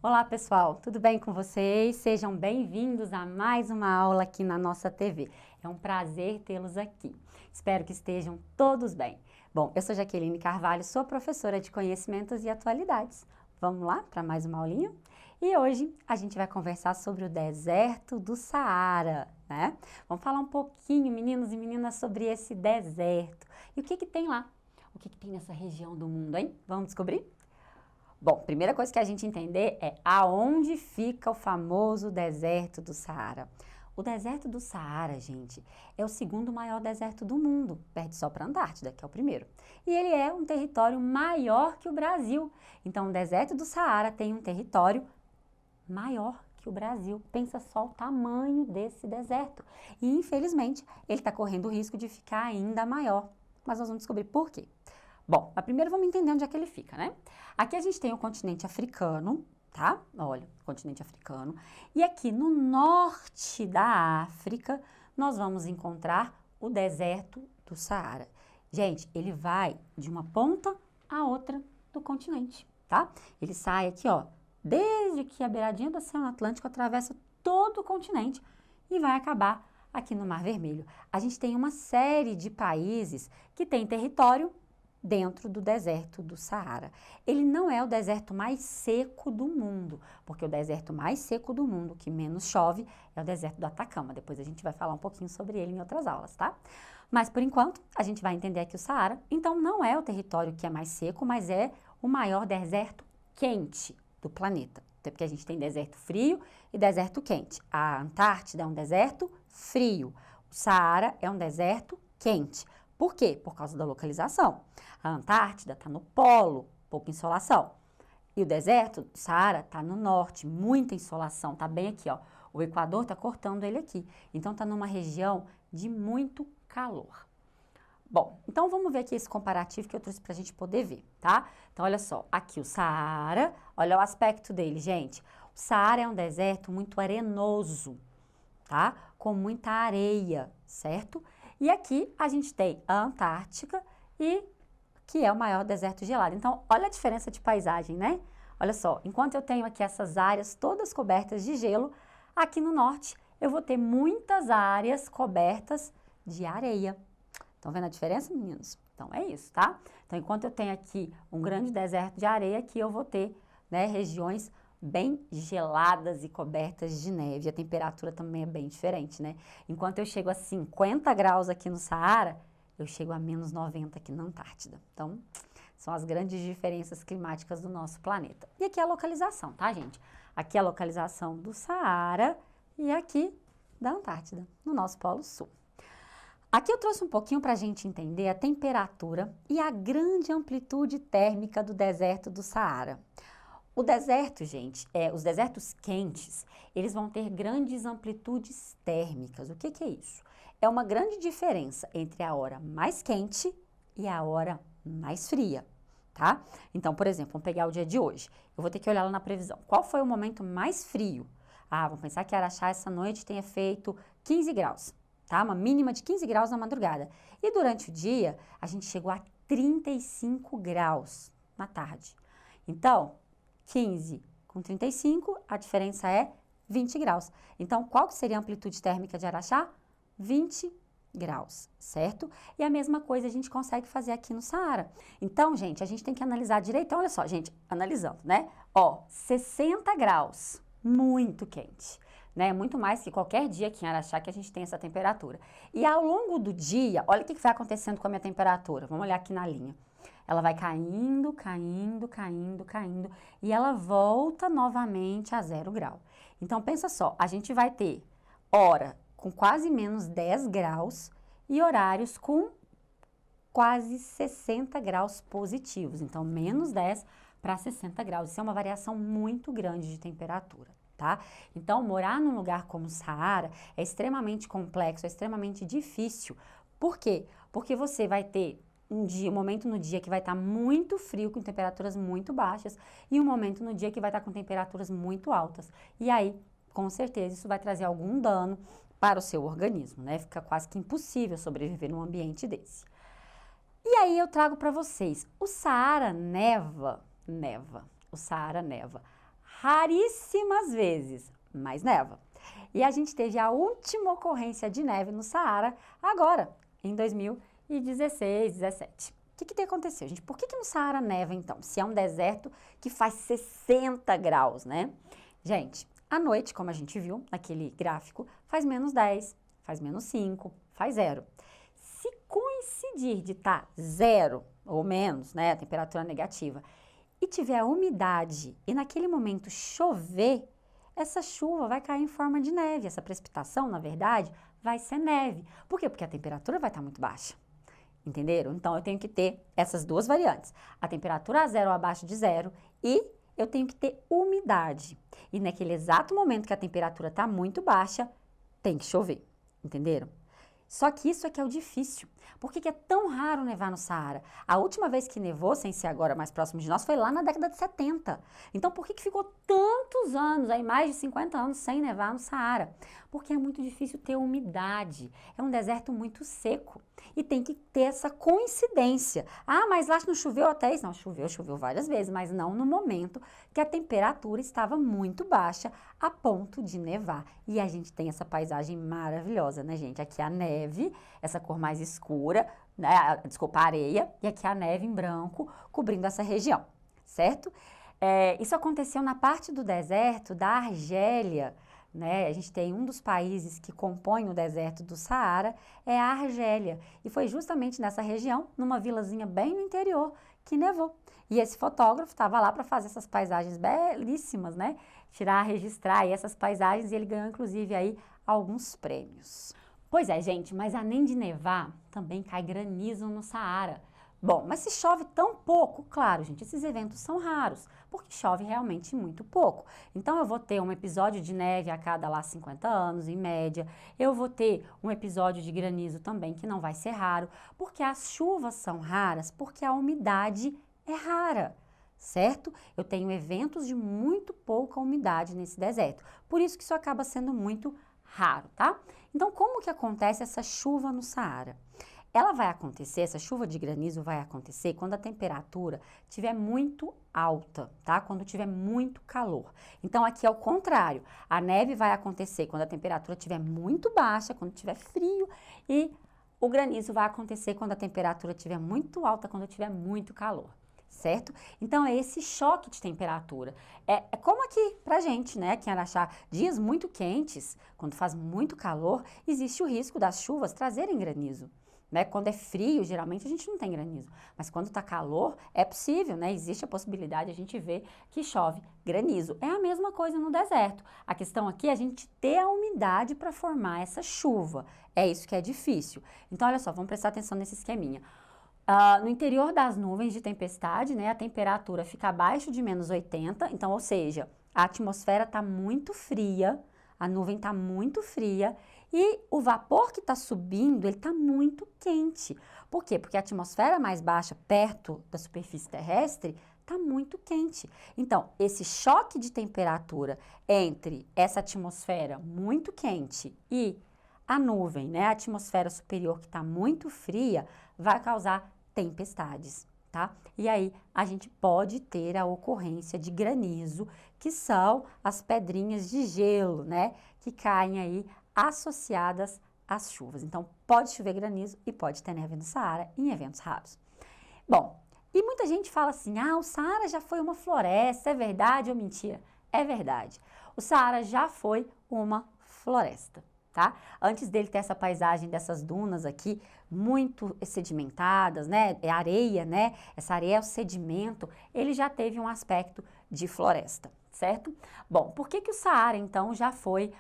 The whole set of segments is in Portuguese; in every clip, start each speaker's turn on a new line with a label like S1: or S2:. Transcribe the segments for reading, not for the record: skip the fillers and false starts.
S1: Olá pessoal, tudo bem com vocês? Sejam bem-vindos a mais uma aula aqui na nossa TV. É um prazer tê-los aqui. Espero que estejam todos bem. Bom, eu sou Jaqueline Carvalho, sou professora de Conhecimentos e Atualidades. Vamos lá para mais uma aulinha? E hoje a gente vai conversar sobre o deserto do Saara, né? Vamos falar um pouquinho, meninos e meninas, sobre esse deserto. E o que tem lá? O que tem nessa região do mundo, hein? Vamos descobrir? Bom, primeira coisa que a gente entender é aonde fica o famoso deserto do Saara. O deserto do Saara, gente, é o segundo maior deserto do mundo, perde só para a Antártida, que é o primeiro. E ele é um território maior que o Brasil. Então, o deserto do Saara tem um território maior que o Brasil. Pensa só o tamanho desse deserto. E, infelizmente, ele está correndo o risco de ficar ainda maior. Mas nós vamos descobrir por quê. Bom, mas primeiro vamos entender onde é que ele fica, né? Aqui a gente tem o continente africano, tá? Olha, continente africano. E aqui no norte da África, nós vamos encontrar o deserto do Saara. Gente, ele vai de uma ponta à outra do continente, tá? Ele sai aqui, ó, desde que a beiradinha do Oceano Atlântico atravessa todo o continente e vai acabar aqui no Mar Vermelho. A gente tem uma série de países que tem território dentro do deserto do Saara. Ele não é o deserto mais seco do mundo, porque o deserto mais seco do mundo, que menos chove, é o deserto do Atacama. Depois a gente vai falar um pouquinho sobre ele em outras aulas, tá? Mas por enquanto, a gente vai entender aqui o Saara. Então não é o território que é mais seco, mas é o maior deserto quente do planeta. Até porque a gente tem deserto frio e deserto quente. A Antártida é um deserto frio. O Saara é um deserto quente. Por quê? Por causa da localização. A Antártida está no polo, pouca insolação. E o deserto do Saara está no norte, muita insolação, está bem aqui, ó. O Equador está cortando ele aqui. Então está numa região de muito calor. Bom, então vamos ver aqui esse comparativo que eu trouxe para a gente poder ver, tá? Então olha só, aqui o Saara, olha o aspecto dele, gente. O Saara é um deserto muito arenoso, tá? Com muita areia, certo? E aqui a gente tem a Antártica que é o maior deserto gelado. Então, olha a diferença de paisagem, né? Olha só, enquanto eu tenho aqui essas áreas todas cobertas de gelo, aqui no norte eu vou ter muitas áreas cobertas de areia. Estão vendo a diferença, meninos? Então, é isso, tá? Então, enquanto eu tenho aqui um grande deserto de areia, aqui eu vou ter, né, regiões bem geladas e cobertas de neve. A temperatura também é bem diferente, né? Enquanto eu chego a 50 graus aqui no Saara, eu chego a menos 90 aqui na Antártida. Então, são as grandes diferenças climáticas do nosso planeta. E aqui é a localização, tá, gente? Aqui é a localização do Saara e aqui da Antártida, no nosso Polo Sul. Aqui eu trouxe um pouquinho para a gente entender a temperatura e a grande amplitude térmica do deserto do Saara. O deserto, gente, os desertos quentes, eles vão ter grandes amplitudes térmicas. O que é isso? É uma grande diferença entre a hora mais quente e a hora mais fria, tá? Então, por exemplo, vamos pegar o dia de hoje. Eu vou ter que olhar lá na previsão. Qual foi o momento mais frio? Vamos pensar que Araxá essa noite tenha feito 15 graus, tá? Uma mínima de 15 graus na madrugada. E durante o dia, a gente chegou a 35 graus na tarde. Então, 15 com 35, a diferença é 20 graus. Então, qual que seria a amplitude térmica de Araxá? 20 graus, certo? E a mesma coisa a gente consegue fazer aqui no Saara. Então, gente, a gente tem que analisar direito. Então, olha só, gente, analisando, né? Ó, 60 graus, muito quente, né? Muito mais que qualquer dia aqui em Araxá que a gente tem essa temperatura. E ao longo do dia, olha o que vai acontecendo com a minha temperatura. Vamos olhar aqui na linha. Ela vai caindo, caindo, caindo, caindo e ela volta novamente a 0 grau. Então, pensa só, a gente vai ter hora com quase menos 10 graus e horários com quase 60 graus positivos. Então, menos 10 para 60 graus. Isso é uma variação muito grande de temperatura, tá? Então, morar num lugar como o Saara é extremamente complexo, é extremamente difícil. Por quê? Porque você vai ter um momento no dia que vai estar muito frio, com temperaturas muito baixas, e um momento no dia que vai estar com temperaturas muito altas. E aí, com certeza, isso vai trazer algum dano para o seu organismo, né? Fica quase que impossível sobreviver num ambiente desse. E aí eu trago para vocês, o Saara neva, o Saara neva raríssimas vezes, mas neva. E a gente teve a última ocorrência de neve no Saara agora, em 2016, 17. O que aconteceu, gente? Por que no Saara neva, então? Se é um deserto que faz 60 graus, né? Gente, à noite, como a gente viu naquele gráfico, faz menos 10, faz menos 5, faz 0. Se coincidir de estar 0 ou menos, né, a temperatura negativa, e tiver umidade e naquele momento chover, essa chuva vai cair em forma de neve. Essa precipitação, na verdade, vai ser neve. Por quê? Porque a temperatura vai estar muito baixa. Entenderam? Então, eu tenho que ter essas duas variantes. A temperatura a 0 ou abaixo de 0 e eu tenho que ter umidade. E naquele exato momento que a temperatura está muito baixa, tem que chover. Entenderam? Só que isso é que é o difícil. Por que é tão raro nevar no Saara? A última vez que nevou, sem ser agora mais próximo de nós, foi lá na década de 70. Então, por que ficou tantos anos, aí mais de 50 anos, sem nevar no Saara? Porque é muito difícil ter umidade. É um deserto muito seco. E tem que ter essa coincidência. Ah, mas lá não choveu até isso? Não, choveu várias vezes, mas não no momento que a temperatura estava muito baixa a ponto de nevar. E a gente tem essa paisagem maravilhosa, né, gente? Aqui a neve, essa cor mais escura, né? Desculpa, a areia, e aqui a neve em branco cobrindo essa região, certo? Isso aconteceu na parte do deserto da Argélia, né? A gente tem um dos países que compõe o deserto do Saara, é a Argélia. E foi justamente nessa região, numa vilazinha bem no interior, que nevou. E esse fotógrafo estava lá para fazer essas paisagens belíssimas, né? Tirar, registrar aí essas paisagens, e ele ganhou inclusive aí alguns prêmios. Pois é, gente, mas além de nevar, também cai granizo no Saara. Bom, mas se chove tão pouco, claro, gente, esses eventos são raros, porque chove realmente muito pouco. Então, eu vou ter um episódio de neve a cada lá 50 anos, em média. Eu vou ter um episódio de granizo também, que não vai ser raro, porque as chuvas são raras, porque a umidade é rara, certo? Eu tenho eventos de muito pouca umidade nesse deserto. Por isso que isso acaba sendo muito raro, tá? Então, como que acontece essa chuva no Saara? Ela vai acontecer, essa chuva de granizo vai acontecer quando a temperatura estiver muito alta, tá? Quando tiver muito calor. Então, aqui é o contrário. A neve vai acontecer quando a temperatura estiver muito baixa, quando tiver frio, e o granizo vai acontecer quando a temperatura estiver muito alta, quando tiver muito calor. Certo? Então, é esse choque de temperatura. É como aqui pra gente, né? Aqui em Araxá, dias muito quentes, quando faz muito calor, existe o risco das chuvas trazerem granizo. Né? Quando é frio, geralmente a gente não tem granizo, mas quando tá calor, é possível, né? Existe a possibilidade, a gente vê que chove granizo. É a mesma coisa no deserto. A questão aqui é a gente ter a umidade para formar essa chuva. É isso que é difícil. Então, olha só, vamos prestar atenção nesse esqueminha. No interior das nuvens de tempestade, né, a temperatura fica abaixo de menos 80, então, ou seja, a atmosfera está muito fria, a nuvem está muito fria e o vapor que está subindo, ele está muito quente. Por quê? Porque a atmosfera mais baixa, perto da superfície terrestre, está muito quente. Então, esse choque de temperatura entre essa atmosfera muito quente e a nuvem, né, a atmosfera superior que está muito fria, vai causar tempestades, tá? E aí a gente pode ter a ocorrência de granizo, que são as pedrinhas de gelo, né? Que caem aí associadas às chuvas. Então, pode chover granizo e pode ter neve no Saara em eventos raros. Bom, e muita gente fala assim, o Saara já foi uma floresta, é verdade ou mentira? É verdade. O Saara já foi uma floresta. Tá? Antes dele ter essa paisagem dessas dunas aqui, muito sedimentadas, né? É areia, né? Essa areia é o sedimento, ele já teve um aspecto de floresta, certo? Bom, por que o Saara, então, já foi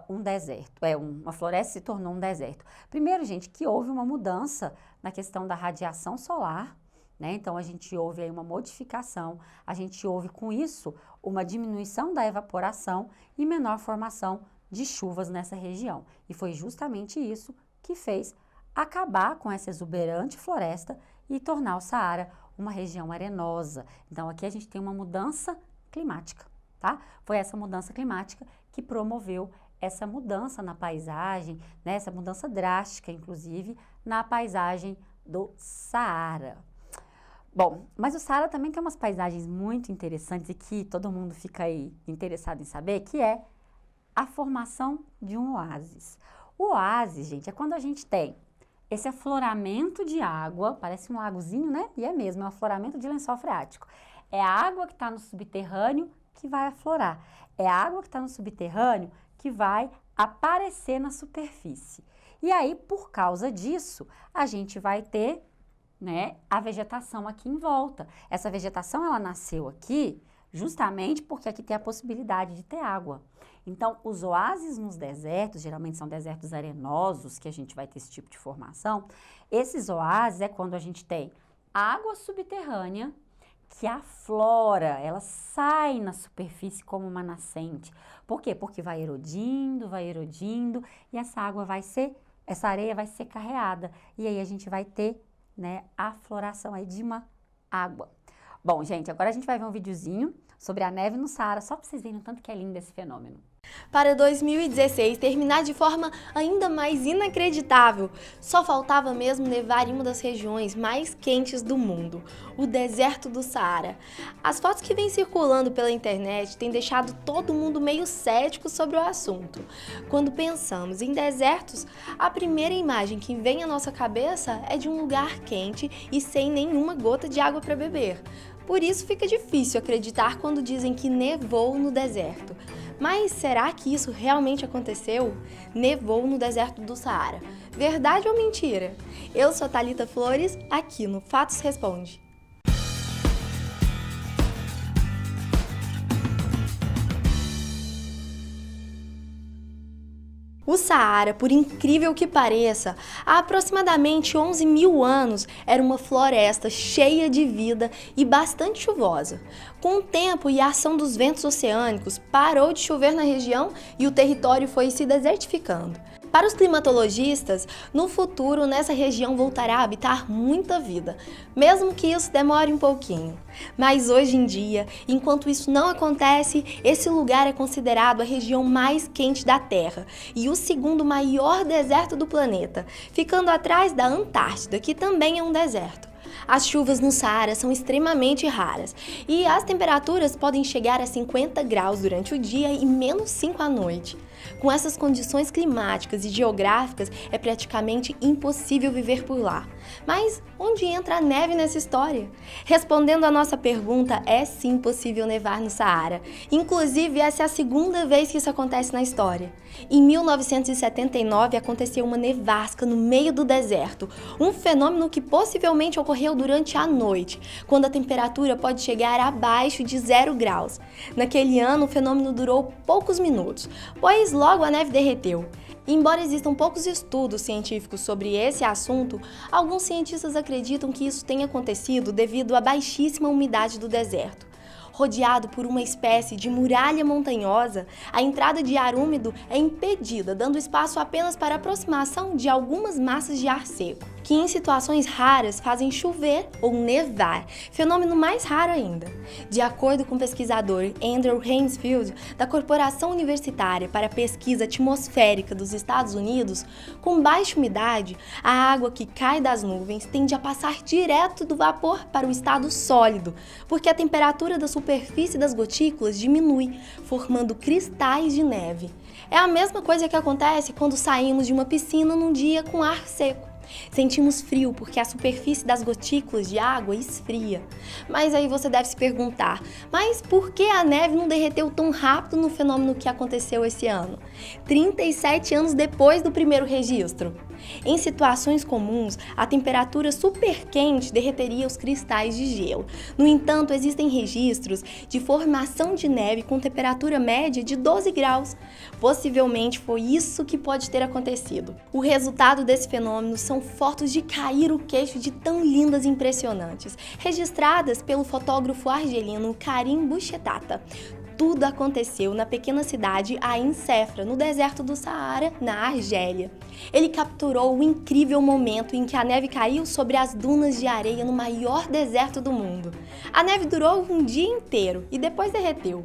S1: um deserto? Uma floresta se tornou um deserto. Primeiro, gente, que houve uma mudança na questão da radiação solar, né? Então, a gente houve aí uma modificação, a gente houve com isso uma diminuição da evaporação e menor formação de chuvas nessa região. E foi justamente isso que fez acabar com essa exuberante floresta e tornar o Saara uma região arenosa. Então, aqui a gente tem uma mudança climática, tá? Foi essa mudança climática que promoveu essa mudança na paisagem, né? Essa mudança drástica, inclusive, na paisagem do Saara. Bom, mas o Saara também tem umas paisagens muito interessantes e que todo mundo fica aí interessado em saber, que é a formação de um oásis. O oásis, gente, é quando a gente tem esse afloramento de água, parece um lagozinho, né? E é mesmo, é um afloramento de lençol freático. É a água que está no subterrâneo que vai aflorar. É a água que está no subterrâneo que vai aparecer na superfície. E aí, por causa disso, a gente vai ter, né, a vegetação aqui em volta. Essa vegetação, ela nasceu aqui justamente porque aqui tem a possibilidade de ter água. Então, os oásis nos desertos, geralmente são desertos arenosos que a gente vai ter esse tipo de formação. Esses oásis é quando a gente tem água subterrânea que aflora, ela sai na superfície como uma nascente. Por quê? Porque vai erodindo e essa água vai ser, essa areia vai ser carreada. E aí a gente vai ter, né, a floração aí de uma água. Bom, gente, agora a gente vai ver um videozinho sobre a neve no Saara, só para vocês verem o tanto que é lindo esse fenômeno.
S2: Para 2016 terminar de forma ainda mais inacreditável, só faltava mesmo nevar em uma das regiões mais quentes do mundo, o deserto do Saara. As fotos que vêm circulando pela internet têm deixado todo mundo meio cético sobre o assunto. Quando pensamos em desertos, a primeira imagem que vem à nossa cabeça é de um lugar quente e sem nenhuma gota de água para beber. Por isso fica difícil acreditar quando dizem que nevou no deserto. Mas será que isso realmente aconteceu? Nevou no deserto do Saara. Verdade ou mentira? Eu sou Thalita Flores, aqui no Fatos Responde. O Saara, por incrível que pareça, há aproximadamente 11 mil anos era uma floresta cheia de vida e bastante chuvosa. Com o tempo e a ação dos ventos oceânicos, parou de chover na região e o território foi se desertificando. Para os climatologistas, no futuro nessa região voltará a habitar muita vida, mesmo que isso demore um pouquinho. Mas hoje em dia, enquanto isso não acontece, esse lugar é considerado a região mais quente da Terra e o segundo maior deserto do planeta, ficando atrás da Antártida, que também é um deserto. As chuvas no Saara são extremamente raras e as temperaturas podem chegar a 50 graus durante o dia e menos 5 à noite. Com essas condições climáticas e geográficas, é praticamente impossível viver por lá. Mas onde entra a neve nessa história? Respondendo à nossa pergunta, é sim possível nevar no Saara. Inclusive, essa é a segunda vez que isso acontece na história. Em 1979, aconteceu uma nevasca no meio do deserto, um fenômeno que possivelmente ocorreu durante a noite, quando a temperatura pode chegar abaixo de 0 graus. Naquele ano, o fenômeno durou poucos minutos, pois logo a neve derreteu. Embora existam poucos estudos científicos sobre esse assunto, alguns cientistas acreditam que isso tenha acontecido devido à baixíssima umidade do deserto. Rodeado por uma espécie de muralha montanhosa, a entrada de ar úmido é impedida, dando espaço apenas para a aproximação de algumas massas de ar seco, que em situações raras fazem chover ou nevar, fenômeno mais raro ainda. De acordo com o pesquisador Andrew Hainsfield, da Corporação Universitária para a Pesquisa Atmosférica dos Estados Unidos, com baixa umidade, a água que cai das nuvens tende a passar direto do vapor para o estado sólido, porque a temperatura da superfície das gotículas diminui, formando cristais de neve. É a mesma coisa que acontece quando saímos de uma piscina num dia com ar seco. Sentimos frio porque a superfície das gotículas de água esfria. Mas aí você deve se perguntar, mas por que a neve não derreteu tão rápido no fenômeno que aconteceu esse ano? 37 anos depois do primeiro registro. Em situações comuns, a temperatura super quente derreteria os cristais de gelo. No entanto, existem registros de formação de neve com temperatura média de 12 graus. Possivelmente foi isso que pode ter acontecido. O resultado desse fenômeno são fotos de cair o queixo de tão lindas e impressionantes, registradas pelo fotógrafo argelino Karim Bouchetata. Tudo aconteceu na pequena cidade Ain Sefra, no deserto do Saara, na Argélia. Ele capturou o incrível momento em que a neve caiu sobre as dunas de areia no maior deserto do mundo. A neve durou um dia inteiro e depois derreteu.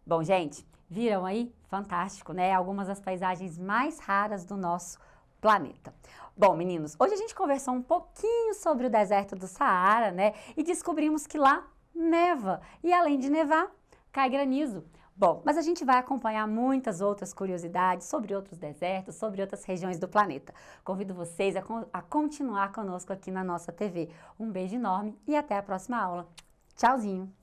S1: Bom, gente, viram aí? Fantástico, né? Algumas das paisagens mais raras do nosso planeta. Bom, meninos, hoje a gente conversou um pouquinho sobre o deserto do Saara, né? E descobrimos que lá neva. E além de nevar, cai granizo. Bom, mas a gente vai acompanhar muitas outras curiosidades sobre outros desertos, sobre outras regiões do planeta. Convido vocês a continuar conosco aqui na nossa TV. Um beijo enorme e até a próxima aula. Tchauzinho!